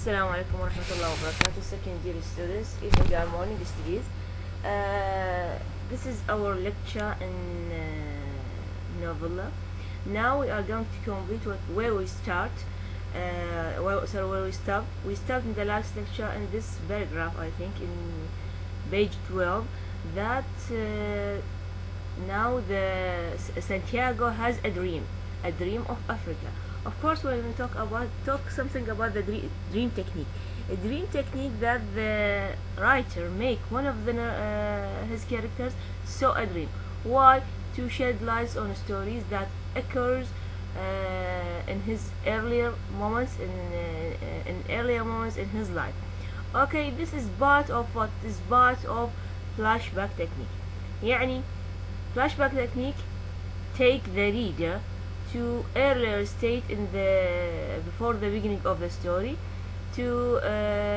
Assalamu alaikum wa rahmatullahi wa barakatuh, second year students, evening and morning studies. This is our lecture in novella. Now we are going to complete where we start. Where we stop. We stopped in the last lecture in this paragraph, I think, in page 12, that now Santiago has a dream of Africa. Of course, when we talk something about the dream technique, a dream technique that the writer make one of his characters saw a dream. Why? To shed light on stories that occurs in his earlier moments in his life. Okay, this is part of what is part of flashback technique. يعني flashback technique take the reader to earlier state before the beginning of the story, to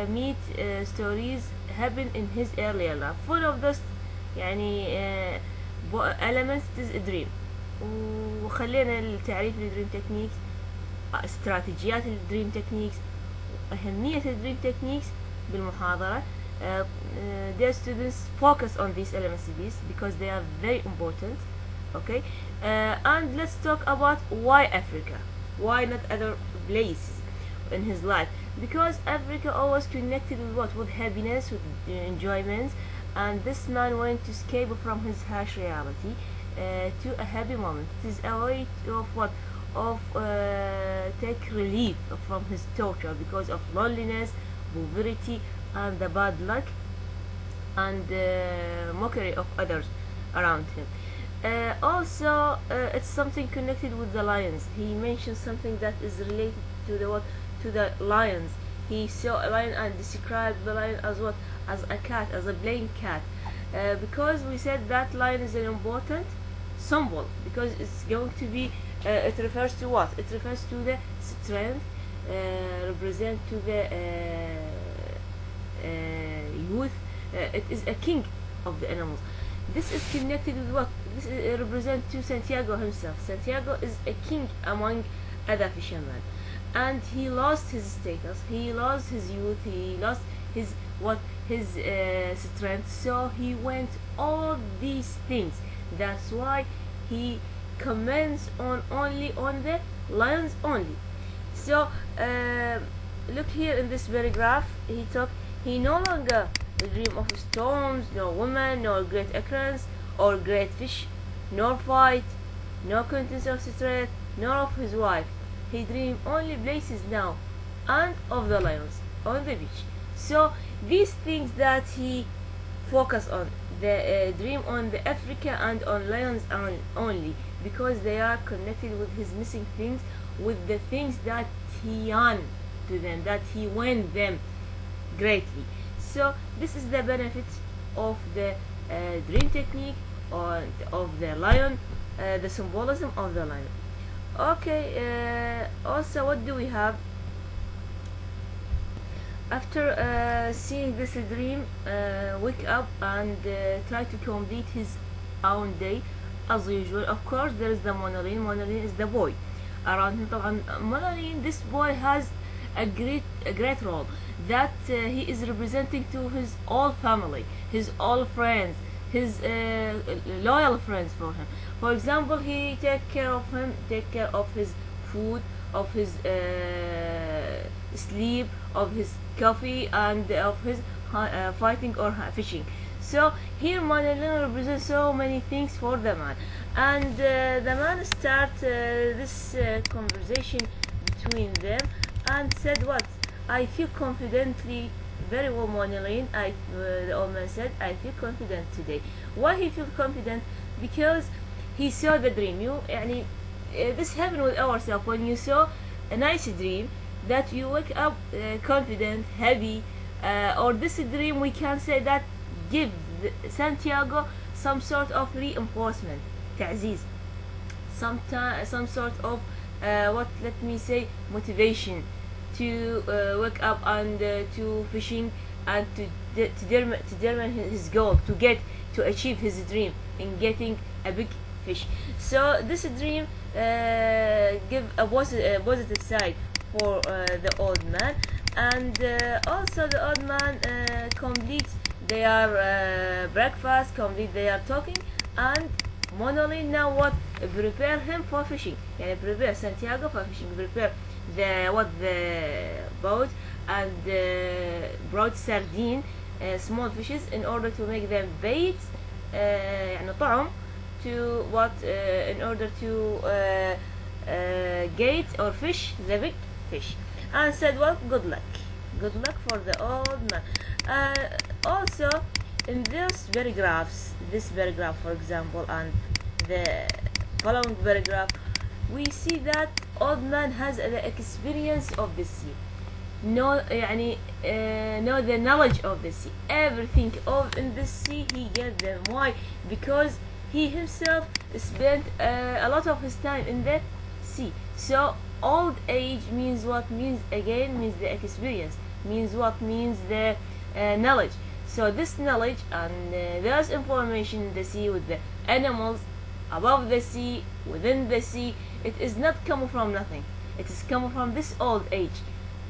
meet stories happen in his earlier life, full of this يعني elements is a dream. وخلينا التعريف للدريم تكنيكس، استراتيجيات الدريم تكنيكس، أهمية الدريم تكنيكس بالمحاضرة. Dear students, focus on these elements because they are very important. Okay, and let's talk about why Africa, why not other places in his life, because Africa always connected with what? With happiness, with enjoyment, and this man wanted to escape from his harsh reality to a happy moment. It is a way of what? Of take relief from his torture because of loneliness, poverty, and the bad luck and mockery of others around him. Also, it's something connected with the lions. He mentioned something that is related to the lions. He saw a lion and described the lion as what? As a cat, as a playing cat, because we said that lion is an important symbol, because it's going to be it refers to what? It refers to the strength, represent to the youth. It is a king of the animals. This is connected with what? This represents to Santiago himself. Santiago is a king among other fishermen, and he lost his status, he lost his youth, he lost his strength. So he went all these things. That's why he comments only on the lions only. So look here in this paragraph. He no longer dream of storms, no woman, no great occurrence or great fish, nor fight, no contents of strength, nor of his wife. He dream only places now, and of the lions on the beach. So these things that he focus on, the dream on the Africa and on lions only, because they are connected with his missing things, with the things that he yearned to them, that he won them greatly. So this is the benefit of the dream technique of the lion, the symbolism of the lion. Okay, also what do we have? After seeing this dream, wake up and try to complete his own day as usual. Of course, there is the Monoline. Monoline is the boy around him. طبعا Monoline, this boy has a great role, that he is representing to his all family, his all friends, his loyal friends for him. For example, he take care of his food, of his sleep, of his coffee, and of his fighting or fishing. So here Manolin represents so many things for the man, and the man start this conversation between them and said what? I feel confidently, very well, Monolin. The old man said, I feel confident today. Why he feel confident? Because he saw the dream. This happened with ourselves. When you saw a nice dream, that you wake up confident, happy, or this dream, we can say that give Santiago some sort of reinforcement, تعزيز, some sort of let me say, motivation to wake up and to fishing and to determine his goal, to achieve his dream in getting a big fish. So this dream give a positive side for the old man, and also the old man completes their breakfast, complete their talking, and Monolin now what prepare him for fishing. يعني prepare Santiago for fishing, prepare the boat and brought sardine, small fishes, in order to make them bait, يعني طعم, to in order to gate or fish the big fish, and said, well, good luck for the old man. Also in this paragraph for example, and the following paragraph, we see that old man has the experience of the sea, know the knowledge of the sea, everything of in the sea he gets them. Why? Because he himself spent a lot of his time in the sea. So old age means what? Means the experience, means the knowledge. So this knowledge and there's information in the sea, with the animals above the sea, within the sea, it is not coming from nothing, it is coming from this old age.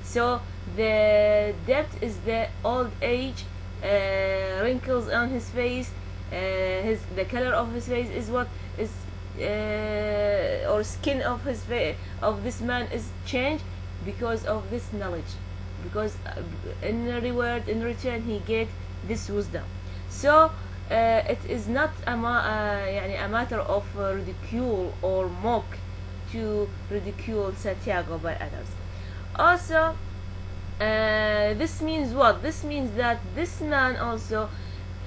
So the depth is the old age, wrinkles on his face, the color of his face is what is or skin of his face of this man is changed because of this knowledge, because in reward, in return, he get this wisdom. So it is not a matter of ridicule or mock to ridicule Santiago by others. Also this means what? This means that this man also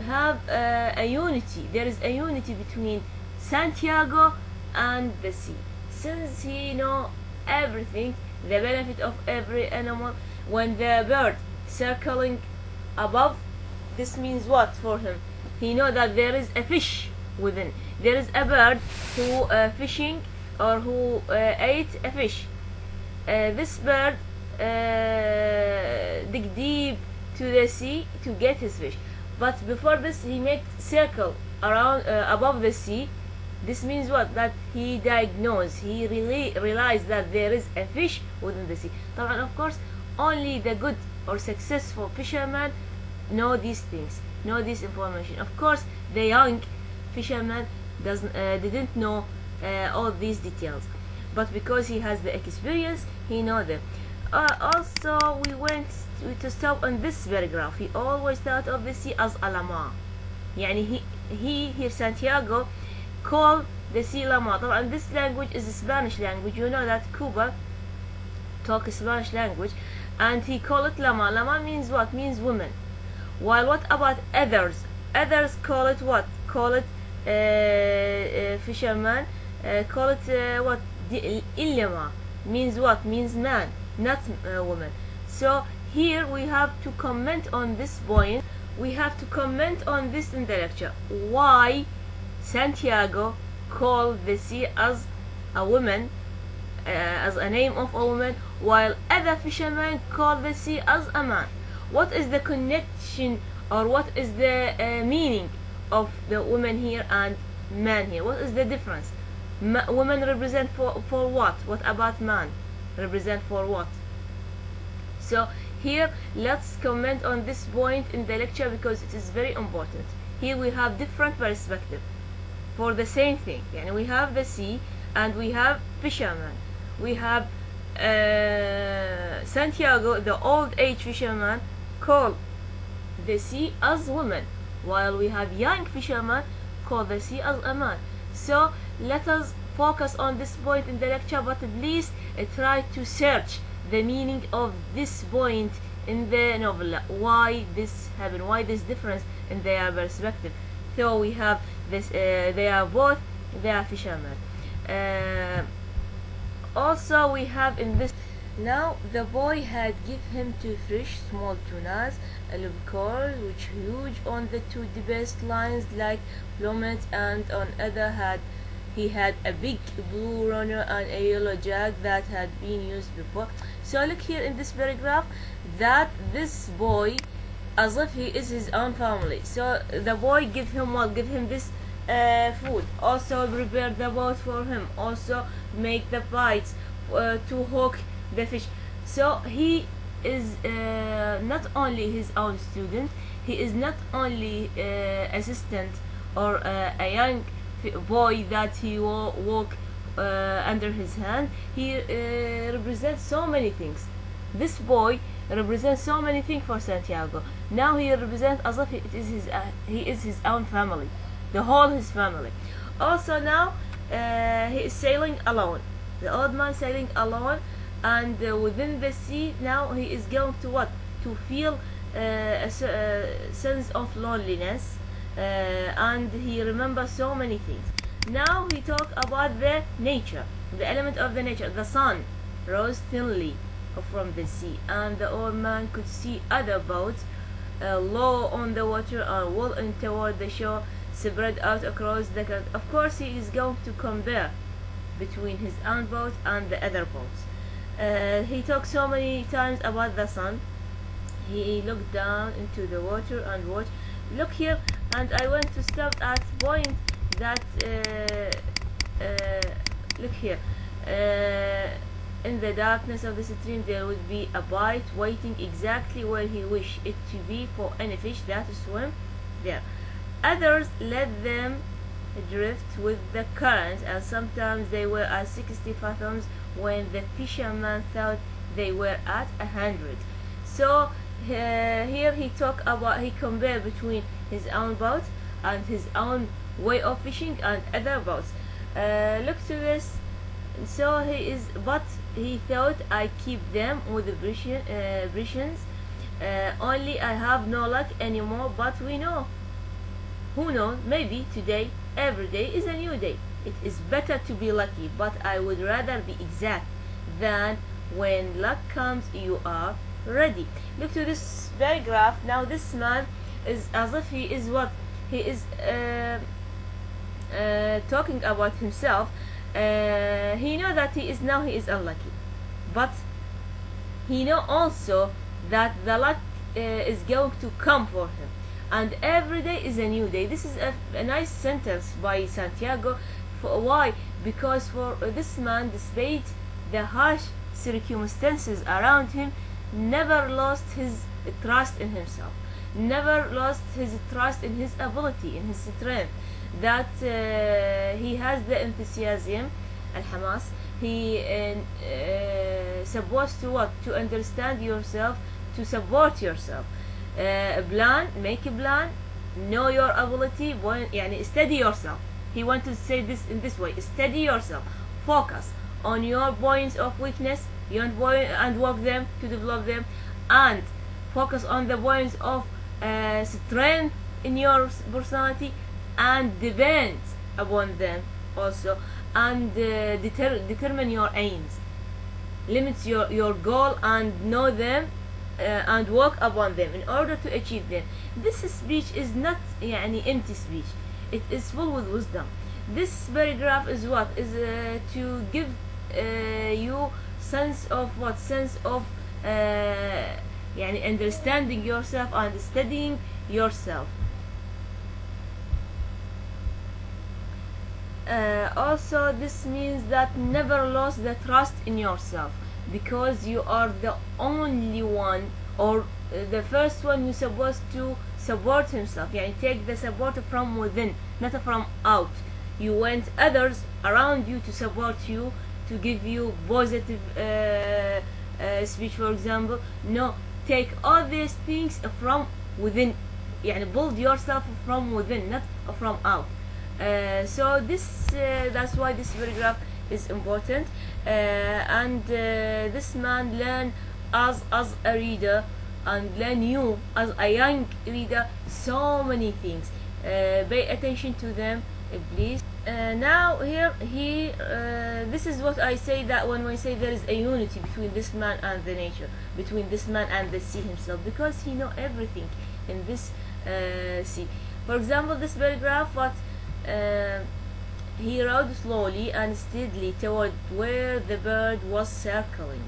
have a unity. There is a unity between Santiago and the sea, since he know everything, the benefit of every animal. When the bird circling above, this means what for him? He know that there is a fish within, there is a bird who fishing, or who ate a fish. This bird dig deep to the sea to get his fish, but before this he made circle around above the sea. This means what? That he diagnosed, he really realized that there is a fish within the sea. طبعا of course only the good or successful fisherman know these things, know this information. Of course the young fisherman didn't know all these details, but because he has the experience, he know them. Also we went to stop on this paragraph. He always thought of the sea as a lama. يعني he here Santiago call the sea lama. طبعا this language is a Spanish language. You know that Cuba talk Spanish language, and he call it lama. Lama means what? Means woman. While what about others? Others call it what? Call it fisherman. Call it what? Illama means what? Means man, not woman. So here we have to comment on this point. We have to comment on this in the lecture. Why Santiago called the sea as a woman, as a name of a woman, while other fishermen call the sea as a man? What is the connection, or what is the meaning of the woman here and man here? What is the difference? Woman represent for what? What about man represent for what? So here let's comment on this point in the lecture, because it is very important. Here we have different perspective for the same thing. Yani we have the sea and we have fisherman. We have Santiago, the old age fisherman, call the sea as woman, while we have young fisherman call the sea as a man. So let us focus on this point in the lecture, but please try to search the meaning of this point in the novel. Why this happened? Why this difference in their perspective? So we have this. They are fishermen. Also we have in this. Now the boy had give him two fish, small tunas, albacores, which huge on the two best lines like plummet, and on other had he had a big blue runner and a yellow jug that had been used before. So look here in this paragraph that this boy, as if he is his own family. So the boy give him what? Give him this food. Also prepare the boat for him. Also make the bites to hook the fish. So he is not only his own student, he is not only assistant or a young boy that he will walk under his hand. He represents so many things. This boy represents so many things for Santiago. Now he represents as if he is his own family, the whole his family. Also now he is sailing alone. The old man sailing alone, and within the sea now he is going to what? To feel a sense of loneliness, and he remembers so many things. Now he talk about the nature, the element of the nature. The sun rose thinly from the sea, and the old man could see other boats low on the water and well in toward the shore, spread out across the current. Of course, he is going to compare between his own boat and the other boats. He talked so many times about the sun. He looked down into the water and watched. Look here, and I want to stop at point that look here. In the darkness of the stream there would be a bite waiting exactly where he wished it to be for any fish that swim there. Others let them drift with the current, and sometimes they were at 60 fathoms when the fisherman thought they were at 100. So here he talk about, he compare between his own boat and his own way of fishing and other boats. Look to this. So he is, but he thought, I keep them with the Britians. Only I have no luck anymore. But we know, who knows? Maybe today, every day is a new day. It is better to be lucky, but I would rather be exact than when luck comes you are ready. Look to this paragraph. Now this man is as if he is what? He is talking about himself. He know that he is unlucky, but he know also that the luck is going to come for him, and every day is a new day. This is a nice sentence by Santiago. Why? Because for this man, despite the harsh circumstances around him, never lost his trust in himself, never lost his trust in his ability, in his strength, that he has the enthusiasm, al-hamas. He supposed to what? To understand yourself, to support yourself. Make a plan, know your ability, يعني study yourself. He wanted to say this in this way: study yourself, focus on your points of weakness and work them to develop them, and focus on the points of strength in your personality and depend upon them also, and determine your aims, limit your goal and know them, and work upon them in order to achieve them. This speech is not empty speech, it is full with wisdom. This paragraph is what is to give you sense of what? Sense of understanding yourself and studying yourself. Also this means that never lose the trust in yourself, because you are the only one, or the first one who's supposed to support himself. Take the support from within, not from out. You want others around you to support you, to give you positive speech, for example. No, take all these things from within, build yourself from within, not from out. So this that's why this paragraph is important, and this man learn as a reader, and learn you as a young reader so many things. Pay attention to them, please. Now here this is what I say, that when I say there is a unity between this man and the nature, between this man and the sea himself, because he know everything in this sea. For example, this paragraph, what he rode slowly and steadily toward where the bird was circling.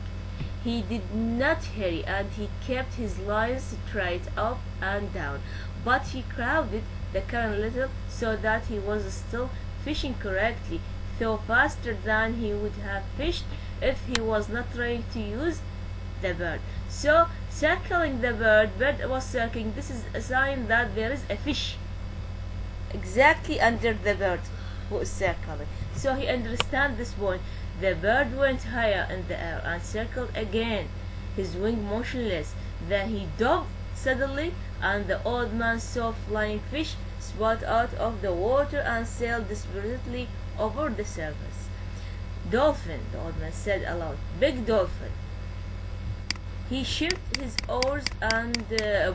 He did not hurry, and he kept his lines straight up and down, but he crowded the current a little so that he was still fishing correctly, though faster than he would have fished if he was not trying to use the bird. So circling the bird was circling. This is a sign that there is a fish exactly under the bird who is circling. So he understands this point. The bird went higher in the air and circled again, his wing motionless. Then he dove suddenly, and the old man saw flying fish spout out of the water and sailed desperately over the surface. Dolphin, the old man said aloud. Big dolphin. He shipped his oars and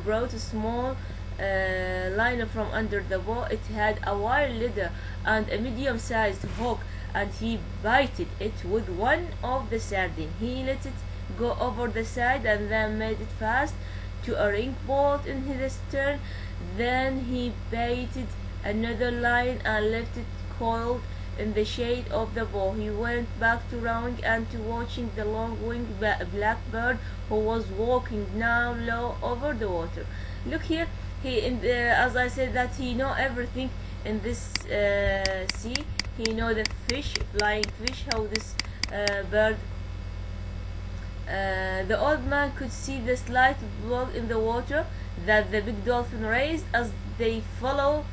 brought a small liner from under the boat. It had a wire leader and a medium-sized hook, and he baited it with one of the sardines. He let it go over the side and then made it fast to a ring bolt in his stern. Then he baited another line and left it coiled in the shade of the bow. He went back to rowing and to watching the long-winged blackbird who was walking now low over the water. Look here, as I said, that he know everything in this sea. He know the fish, flying fish, how this bird. The old man could see the slight block in the water that the big dolphin raised as they follow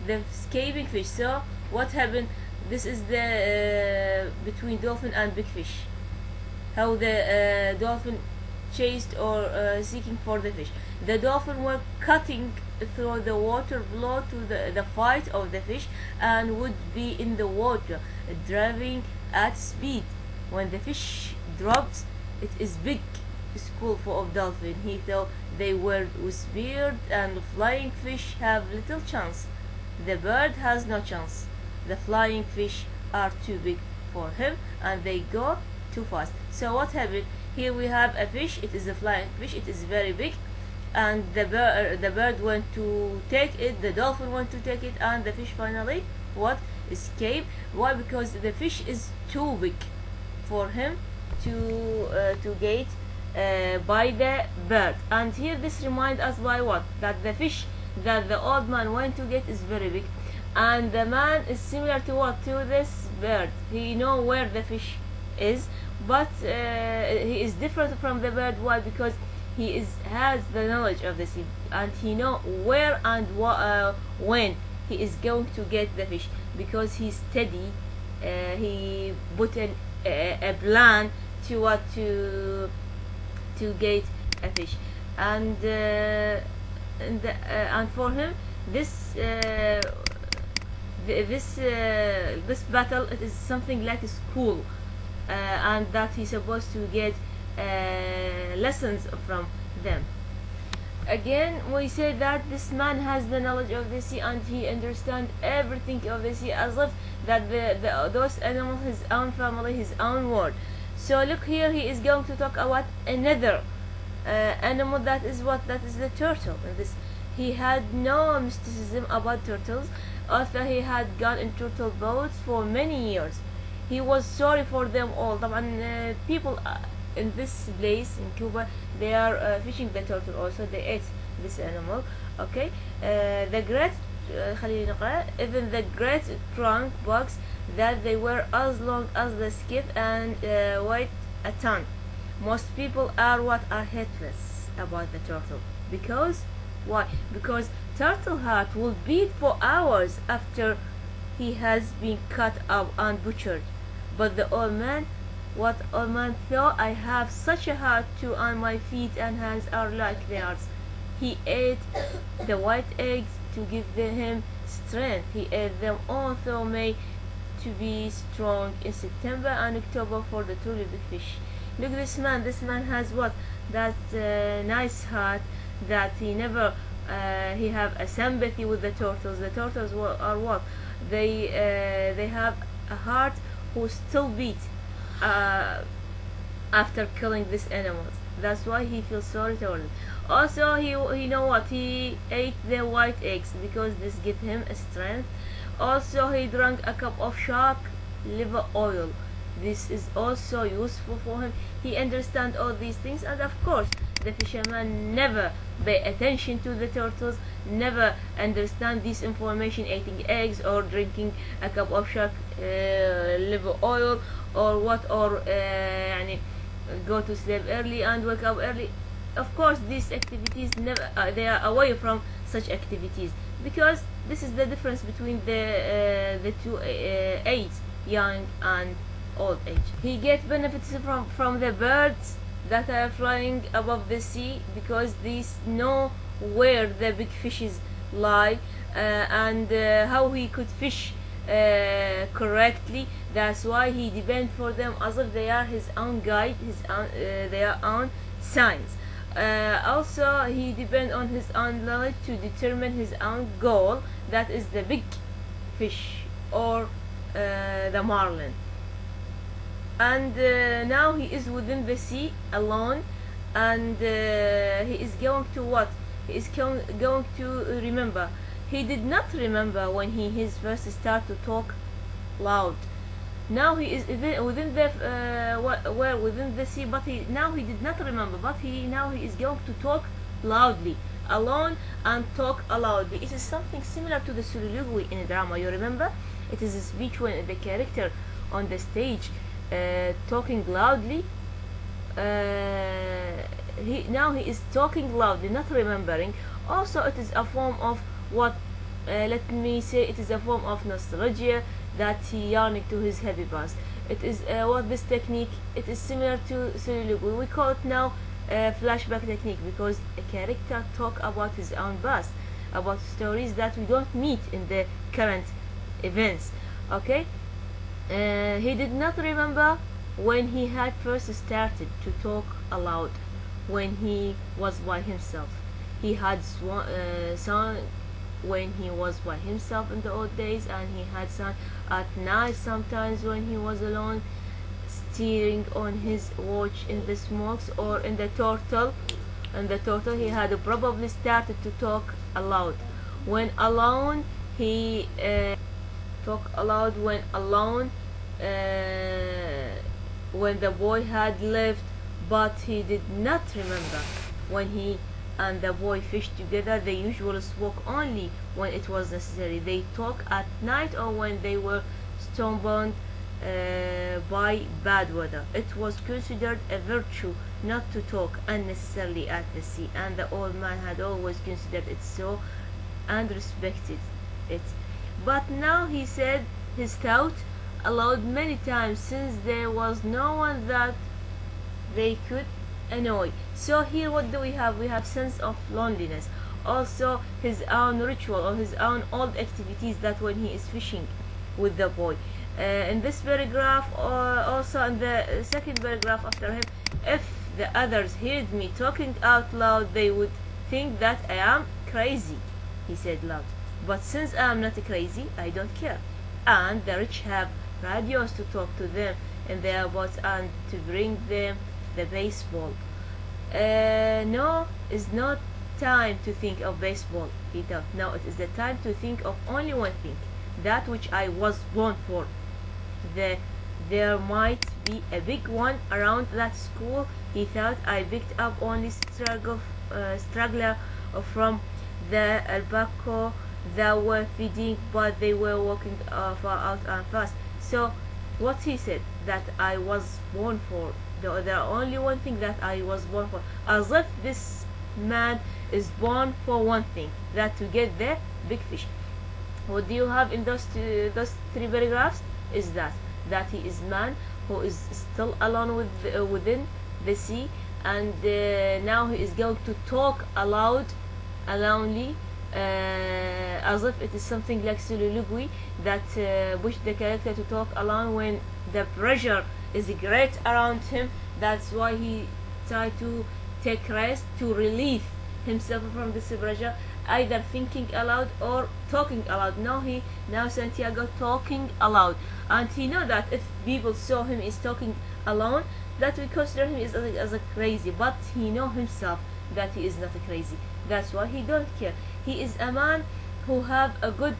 the escaping fish. So what happened? This is the between dolphin and big fish. How the dolphin chased or seeking for the fish. The dolphin were cutting through the water below to the fight of the fish and would be in the water, driving at speed. When the fish dropped, it is big school full of dolphin. He thought they were whispered, and flying fish have little chance. The bird has no chance. The flying fish are too big for him, and they go too fast. So what happened? Here we have a fish. It is a flying fish. It is very big, and the bird went to take it. The dolphin went to take it, and the fish finally escaped. Why? Because the fish is too big for him to get by the bird. And here this reminds us by what? That the fish that the old man went to get is very big, and the man is similar to what? To this bird. He know where the fish is, but he is different from the bird. Why? Because he has the knowledge of the sea, and he know where and when he is going to get the fish, because he steady. He put a plan to what to get a fish, and for him this this battle, it is something like a school, and that he's supposed to get lessons from them. Again, we say that this man has the knowledge of the sea, and he understands everything of the sea, as if that those animals, his own family, his own world. So look here, he is going to talk about another animal. That is what? That is the turtle. And this, he had no mysticism about turtles, although he had gone in turtle boats for many years. He was sorry for them all. People in this place in Cuba, they are fishing the turtle also. They ate this animal. Okay, the great even the great trunk bugs, that they were as long as the skiff and weighed a ton. Most people are headless about the turtle. Because why? Because turtle heart will beat for hours after he has been cut up and butchered. But the old man, what old man thought? I have such a heart too, and my feet and hands are like theirs. He ate the white eggs to give him strength. He ate them also made to be strong in September and October for the truly big fish. Look, this man. This man has what? That nice heart, that he never he have a sympathy with the turtles. The turtles are what? They have a heart who still beat after killing these animals. That's why he feels sorry toward them. Also, he know what? He ate the white eggs because this give him a strength. Also, he drank a cup of shark liver oil. This is also useful for him. He understand all these things, and of course, the fisherman never pay attention to the turtles, never understand this information, eating eggs or drinking a cup of shark liver oil or what, or go to sleep early and wake up early. Of course, these activities never they are away from such activities, because this is the difference between the two age, young and old age. He gets benefits from the birds that are flying above the sea, because these know where the big fishes lie, and how he could fish correctly. That's why he depends for them as if they are his own guide, his own their own signs. Also, he depends on his own knowledge to determine his own goal, that is the big fish or the marlin. And now he is within the sea alone, and he is going to what? He is going to remember. He did not remember when he first started to talk loud. Now he is within the within the sea, but now he did not remember. But now he is going to talk loudly, alone, and talk loudly. It is something similar to the soliloquy in a drama. You remember? It is a speech when the character on the stage talking loudly. Now he is talking loudly, not remembering. Also, it is a form of what? Let me say, it is a form of nostalgia that he yearning to his happy past. It is what this technique. It is similar to soliloquy. We call it now flashback technique, because a character talk about his own past, about stories that we don't meet in the current events. Okay. He did not remember when he had first started to talk aloud, when he was by himself. He had sung when he was by himself in the old days, and he had sung at night sometimes when he was alone, steering on his watch in the smokes or in the turtle. In the turtle, he had probably started to talk aloud. When alone, he talk aloud when alone, when the boy had left, but he did not remember when he and the boy fished together. They usually spoke only when it was necessary. They talk at night or when they were stormbound by bad weather. It was considered a virtue not to talk unnecessarily at the sea, and the old man had always considered it so and respected it. But now he said his thought aloud many times, since there was no one that they could annoy. So here what do we have? We have sense of loneliness. Also his own ritual or his own old activities, that when he is fishing with the boy. In this paragraph, or also in the second paragraph after him, if the others heard me talking out loud, they would think that I am crazy, he said loud. But since I am not crazy, I don't care. And the rich have radios to talk to them in their boats and to bring them the baseball. No, it's not time to think of baseball, he thought. No, it is the time to think of only one thing, that which I was born for. There might be a big one around that school, he thought. I picked up only straggler from the alpaca that were feeding, but they were walking far out and fast. So what he said, that I was born for, the only one thing that I was born for, as if this man is born for one thing, that to get the big fish. What do you have in those three paragraphs? Is that he is man who is still alone within the sea, and now he is going to talk aloud, alonely, as if it is something like soliloquy, that push the character to talk alone when the pressure is great around him. That's why he tried to take rest, to relieve himself from this pressure, either thinking aloud or talking aloud. Now Santiago talking aloud, and he know that if people saw him is talking alone, that we consider him as a crazy, but he know himself that he is not a crazy. That's why he don't care. He is a man who have a good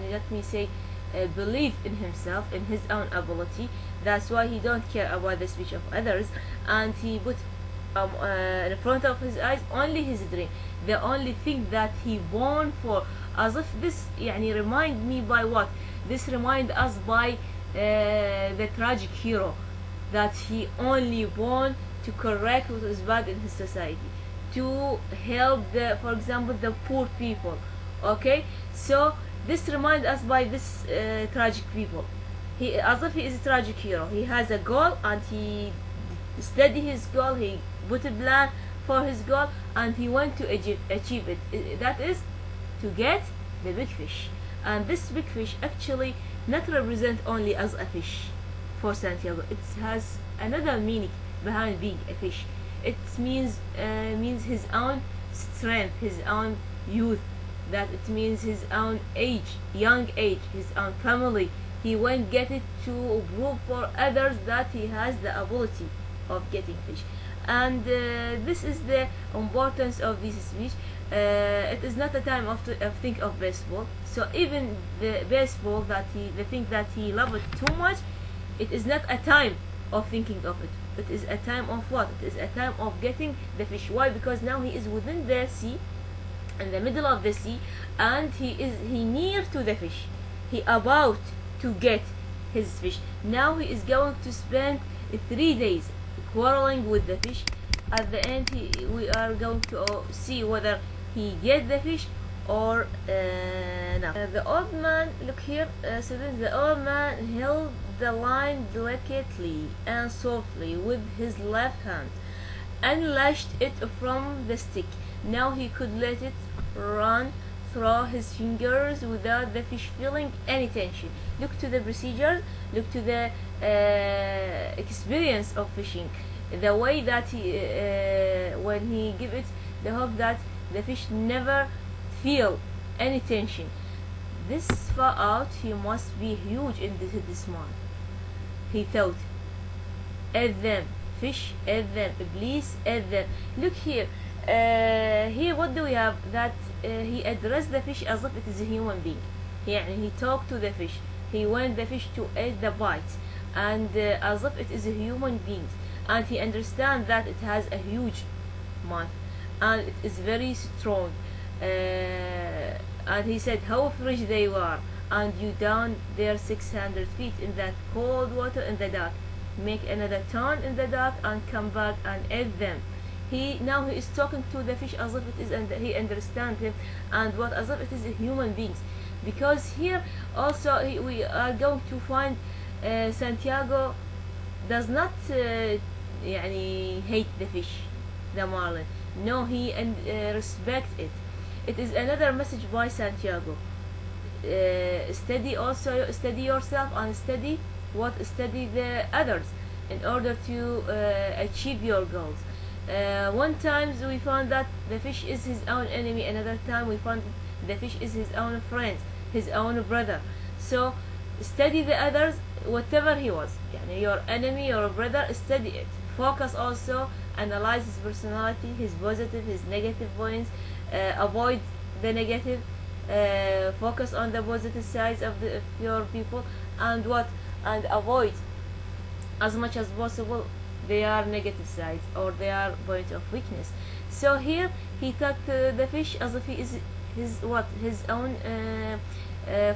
let me say belief in himself, in his own ability. That's why he don't care about the speech of others, and he put in front of his eyes only his dream, the only thing that he born for. As if this remind me by what? This remind us by the tragic hero that he only want to correct what is bad in his society, to help the, for example, the poor people. Okay, so this reminds us by this tragic people. He, as if he is a tragic hero, he has a goal and he study his goal, he put a plan for his goal, and he went to achieve it. That is to get the big fish. And this big fish actually not represent only as a fish for Santiago. It has another meaning behind being a fish. It means his own strength, his own youth. That it means his own age, young age, his own family. He won't get it to prove for others that he has the ability of getting fish. And this is the importance of this speech. It is not a time of think of baseball. So even the baseball the thing that he loved too much, it is not a time of thinking of it. It is a time of what? It is a time of getting the fish. Why? Because now he is within the sea, in the middle of the sea, and he near to the fish. He about to get his fish. Now he is going to spend 3 days quarreling with the fish. At the end, we are going to see whether he get the fish or no. The old man, look here, students, the old man held the line delicately and softly with his left hand and lashed it from the stick. Now he could let it run through his fingers without the fish feeling any tension. Look to the procedures, look to the experience of fishing, the way that he when he give it the hook that the fish never feel any tension. This far out, he must be huge in this man, he thought. Add them, fish, add them, please add them. Look here, here what do we have? That he addressed the fish as if it is a human being. He talked to the fish, he want the fish to eat the bite, and as if it is a human being, and he understands that it has a huge mouth and it is very strong. And he said how fresh they were, and you down there 600 feet in that cold water in the dark. Make another turn in the dark and come back and eat them. Now he is talking to the fish as if it is, and he understands him, and what as if it is a human beings. Because here also we are going to find Santiago does not hate the fish, the marlin. No, he respect it. It is another message by Santiago. Study yourself and study the others in order to achieve your goals. One time we found that the fish is his own enemy, another time we found the fish is his own friend, his own brother. So study the others, whatever he was, your enemy, your brother, study it. Focus also, analyze his personality, his positive, his negative points. Avoid the negative, focus on the positive sides of your people, and avoid as much as possible their negative sides or their point of weakness. So here he took the fish as if he is his own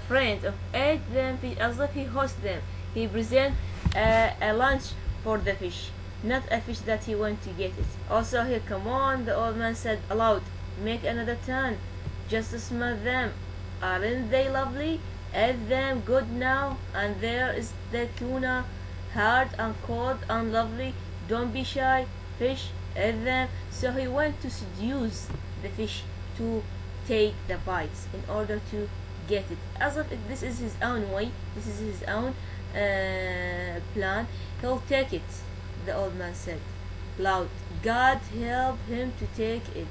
friend, of ate them as if he hosts them. He present a lunch for the fish, not a fish that he went to get it. Also here, come on, the old man said aloud, make another turn, just to smell them. Aren't they lovely? Eat them good now. And there is the tuna, hard and cold and lovely. Don't be shy, fish, eat them. So he went to seduce the fish to take the bites in order to get it. As if this is his own way, this is his own plan. He'll take it, the old man said loud. God help him to take it.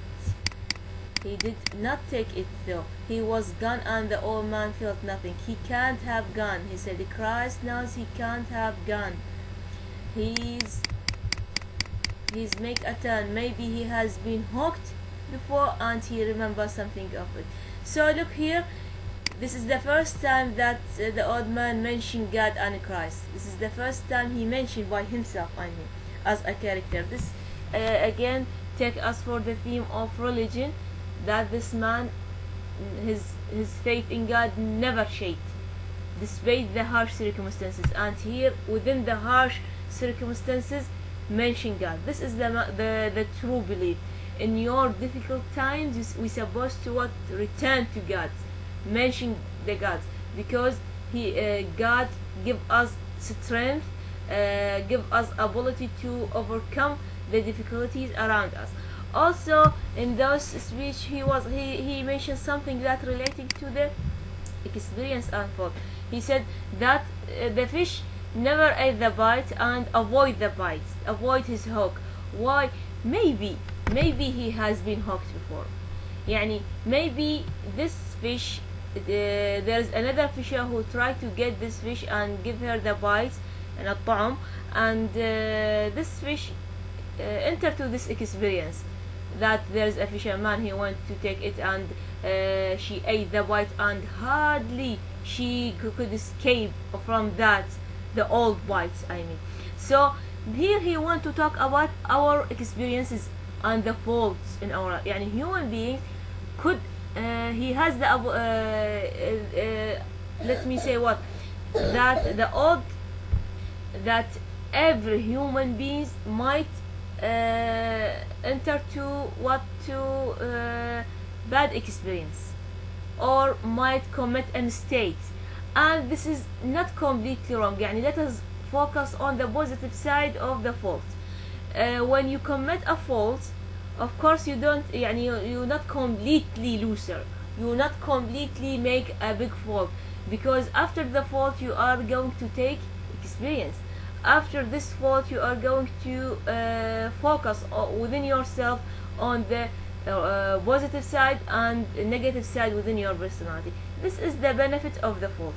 He did not take it though. He was gone, and the old man felt nothing. He can't have gone, he said. Christ knows he can't have gone. He's make a turn. Maybe he has been hooked before and he remembers something of it. So look here, this is the first time that the old man mentioned God and Christ. This is the first time he mentioned by himself, as a character. This again take us for the theme of religion, that this man, his faith in God never shaked despite the harsh circumstances. And here within the harsh circumstances, mention God. This is the true belief. In your difficult times, we supposed to what, return to God, mention the God, because God give us strength, give us ability to overcome the difficulties around us. Also, in those speech, he mentioned something that relating to the experience unfold. He said that the fish never ate the bite and avoid the bites, avoid his hook. Why? Maybe he has been hooked before. يعني maybe this fish, there's another fisher who tried to get this fish and give her the bites and الطعم, and this fish enter to this experience that there's a fisherman, he went to take it, and she ate the bite, and hardly she could escape from that, the old bites, I mean. So here he want to talk about our experiences and the faults in our life. يعني human being could he has the let me say what, that the old, that every human being might enter to what, to bad experience, or might commit a mistake, and this is not completely wrong. يعني let us focus on the positive side of the fault. When you commit a fault, of course you don't, يعني you not completely loser, you not completely make a big fault, because after the fault you are going to take experience. After this fault you are going to focus within yourself on the positive side and negative side within your personality. This is the benefit of the fault,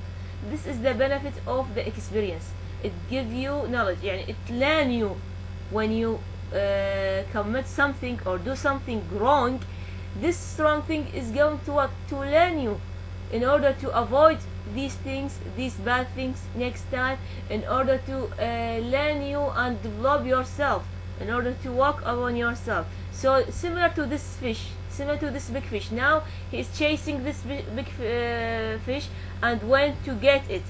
this is the benefit of the experience. It gives you knowledge, يعني it learn you when you commit something or do something wrong. This wrong thing is going to what, to learn you in order to avoid these things, these bad things next time, in order to learn you and develop yourself, in order to work upon yourself. So similar to this fish, similar to this big fish, now he is chasing this big fish and went to get it,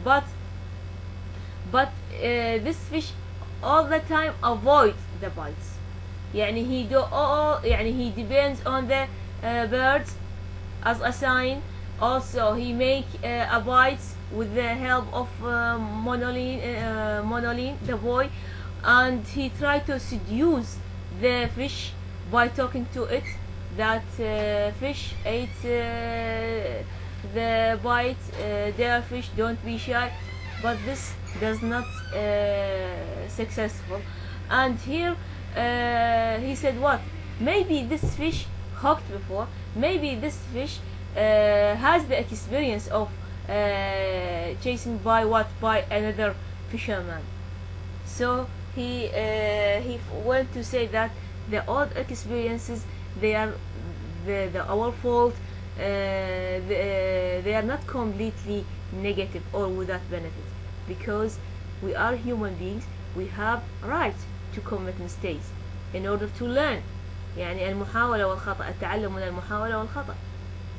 but this fish all the time avoid the bites. يعني he do all, يعني he depends on the birds as a sign. Also he make a bite with the help of Monolin, the boy, and he try to seduce the fish by talking to it that fish ate the bite, dear fish, don't be shy, but this does not successful. And here he said what, maybe this fish hooked before, maybe this fish has the experience of chasing by what, by another fisherman. So he went to say that the old experiences, they are our fault, they are not completely negative or without benefit, because we are human beings, we have right to commit mistakes in order to learn. يعني المحاولة والخطأ، التعلم من المحاولة والخطأ.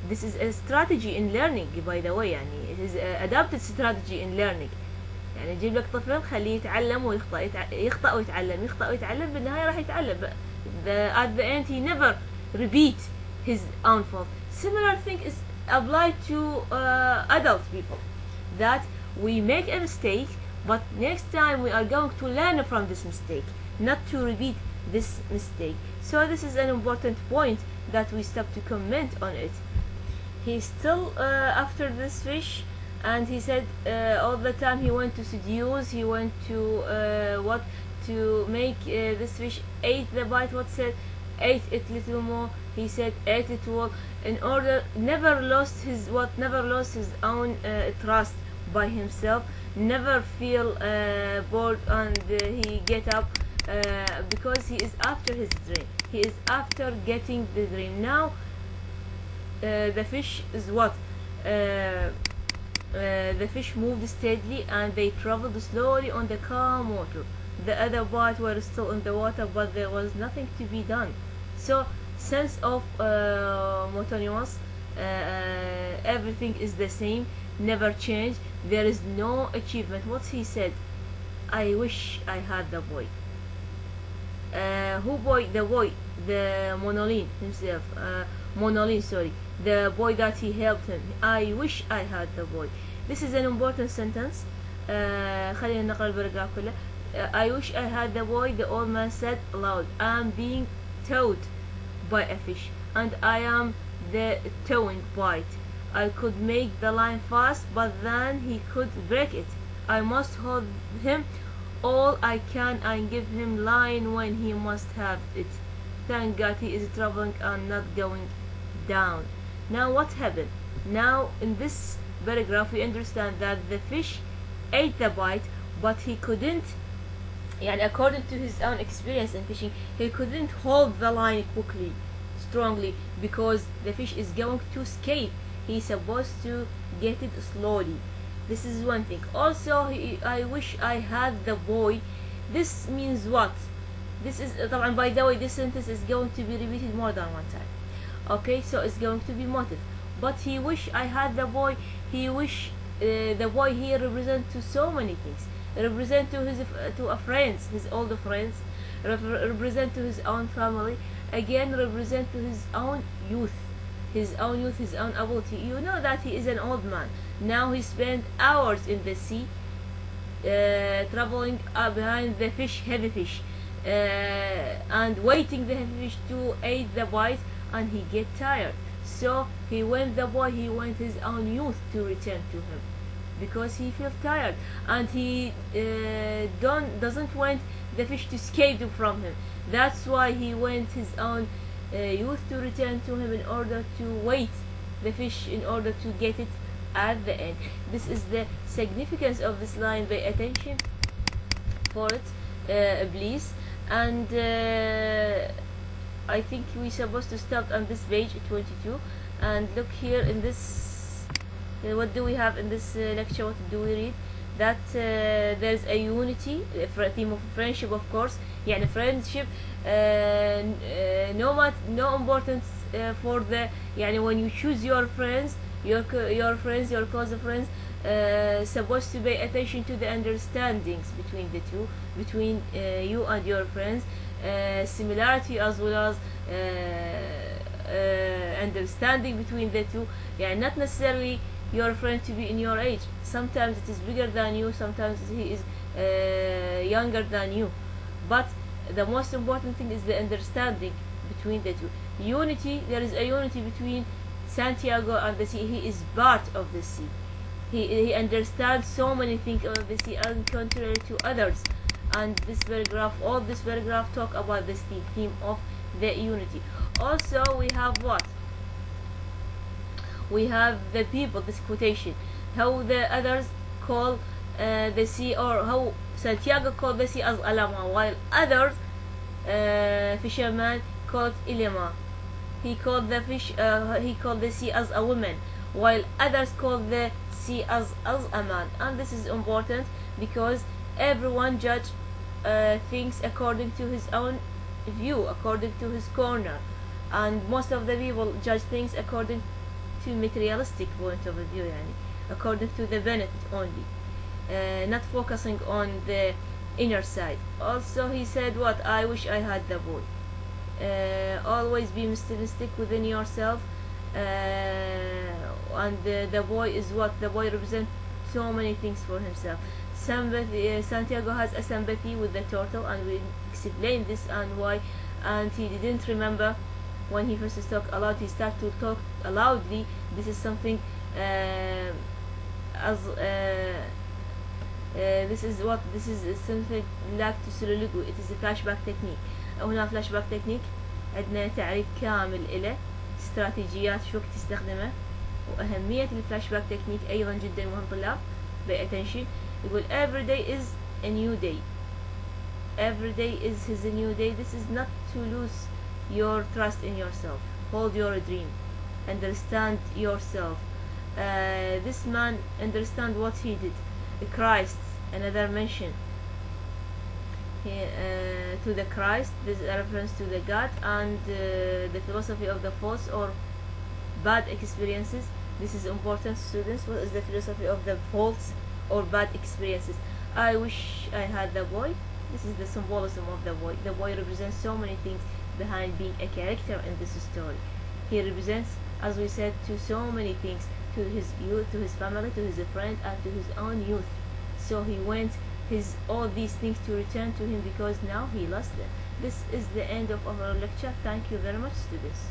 This is a strategy in learning, by the way. يعني it is a adapted strategy in learning. يعني تجيب لك طفل خليه يتعلم ويخطأ، يخطأ ويتعلم، يخطأ ويتعلم، بالنهاية راح يتعلم. At the end he never repeat his own fault. Similar thing is applied to adult people, that we make a mistake, but next time we are going to learn from this mistake, not to repeat this mistake. So this is an important point that we stop to comment on it. He's still after this fish, and he said all the time he went to seduce, he went to what, to make this fish ate the bite, what said, ate it little more, he said ate it all, in order never lost his what, never lost his own trust by himself, never feel bored, and he get up because he is after his dream, he is after getting the dream. Now the fish is what, the fish moved steadily and they traveled slowly on the calm water. The other bite were still in the water, but there was nothing to be done. So sense of monotonous, everything is the same, never change, there is no achievement. What he said, I wish I had the boy. Who boy? The boy, the Monolin himself. Monolin, sorry, the boy that he helped him. I wish I had the boy. This is an important sentence. خلينا نقرأ البراجراف كله. I wish I had the boy. The old man said aloud. I'm being towed by a fish, and I am the towing bite. I could make the line fast, but then he could break it. I must hold him all I can and give him line when he must have it. Thank God he is traveling and not going down. Now what happened? Now in this paragraph we understand that the fish ate the bite, but he couldn't, يعني according to his own experience in fishing, he couldn't hold the line quickly, strongly, because the fish is going to escape. He's supposed to get it slowly. This is one thing. Also, I wish I had the boy. This means what? This is طبعا, by the way, this sentence is going to be repeated more than one time. Okay, so it's going to be motive. But he wish I had the boy. He wish the boy here represent to so many things. Represent to his friends, his older friends. Represent to his own family. Again, represent to his own youth. His own youth, his own ability. You know that he is an old man. Now he spent hours in the sea, traveling behind the fish, heavy fish, and waiting the heavy fish to eat the bite, and he get tired. So he went his own youth to return to him, because he feels tired, and he doesn't want the fish to escape from him. That's why he went his own youth to return to him in order to wait the fish in order to get it at the end. This is the significance of this line. Pay attention for it, please. And I think we're supposed to start on this page 22 and look here in this. What do we have in this lecture? What do we read? That there's a unity, a theme of friendship, of course. يعني friendship no importance for the, يعني when you choose your friends, your close friends, supposed to pay attention to the understandings between the two, between you and your friends, similarity as well as understanding between the two. يعني not necessarily your friend to be in your age. Sometimes it is bigger than you, sometimes he is younger than you, but the most important thing is the understanding between the two. Unity, there is a unity between Santiago and the sea. He is part of the sea. He understands so many things of the sea, and contrary to others. And this paragraph, all this paragraph talk about this theme of the unity. Also, we have what? We have the people, this quotation, how the others call the sea, or how Santiago called the sea as Alama, while others fishermen called Ilima. He called the sea as a woman, while others called the sea as a man. And this is important because everyone judge things according to his own view, according to his corner, and most of the people judge things according to materialistic point of view, يعني, according to the benefit only, not focusing on the inner side. Also, he said what? I wish I had the boy. Always be mystic within yourself, and the boy is what? The boy represents so many things for himself. Sympathy, Santiago has a sympathy with the turtle, and we explain this and why. And he didn't remember when he first talked aloud. He started to talk loudly. This is something this is what? This is something like to soliloquy. It is a flashback technique. هنا flashback technique عندنا تعريف كامل إله، استراتيجيات شو تستخدمه، وأهمية الفلاشباك تكنيك أيضا جدا مهم طلاب. pay attention. يقول every day is a new day. Every day is a new day. This is not to lose your trust in yourself. Hold your dream. Understand yourself. This man understand what he did. Christ, another mention to the Christ. This is a reference to the God, and the philosophy of the false or bad experiences. This is important, students. What is the philosophy of the false or bad experiences? I wish I had the boy. This is the symbolism of the boy. The boy represents so many things behind being a character in this story. He represents, as we said, to so many things, to his youth, to his family, to his friend, and to his own youth. So he wants his all these things to return to him because now he lost them. This is the end of our lecture. Thank you very much, students.